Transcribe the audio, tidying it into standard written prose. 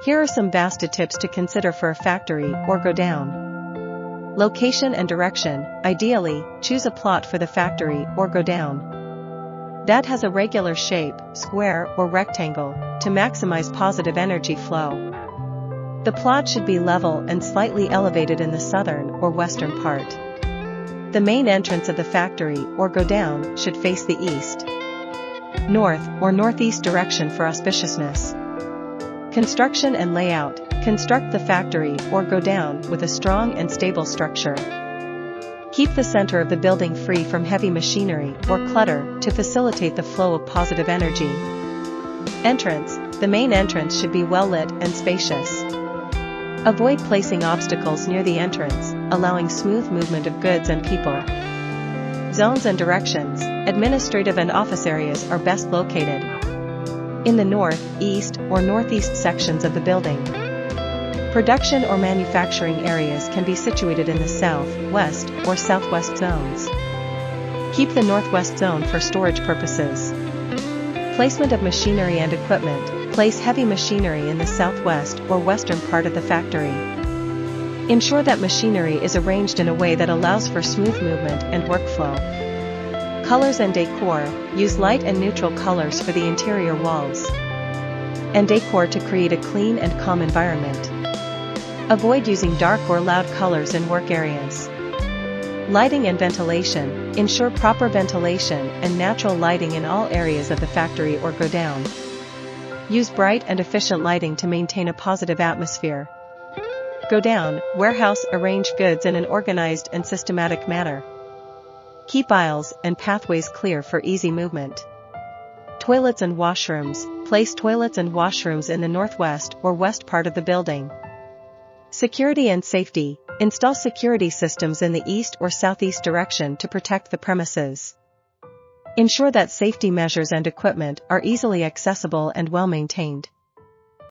Here are some Vastu tips to consider for a factory or godown. Location and direction. Ideally, choose a plot for the factory or godown that has a regular shape, square or rectangle, to maximize positive energy flow. The plot should be level and slightly elevated in the southern or western part. The main entrance of the factory or godown should face the east, north or northeast direction for auspiciousness. Construction and layout. Construct the factory or godown with a strong and stable structure. Keep the center of the building free from heavy machinery or clutter to facilitate the flow of positive energy. Entrance. The main entrance should be well lit and spacious. Avoid placing obstacles near the entrance, allowing smooth movement of goods and people. Zones and directions. Administrative and office areas are best located in the north, east, or northeast sections of the building. Production or manufacturing areas can be situated in the south, west, or southwest zones. Keep the northwest zone for storage purposes. Placement of machinery and equipment. Place heavy machinery in the southwest or western part of the factory. Ensure that machinery is arranged in a way that allows for smooth movement and workflow. Colors and decor. Use light and neutral colors for the interior walls and decor to create a clean and calm environment. Avoid using dark or loud colors in work areas. Lighting and ventilation. Ensure proper ventilation and natural lighting in all areas of the factory or godown. Use bright and efficient lighting to maintain a positive atmosphere. Godown, warehouse. Arrange goods in an organized and systematic manner. Keep aisles and pathways clear for easy movement. Toilets and washrooms. Place toilets and washrooms in the northwest or west part of the building. Security and safety. Install security systems in the east or southeast direction to protect the premises. Ensure that safety measures and equipment are easily accessible and well maintained.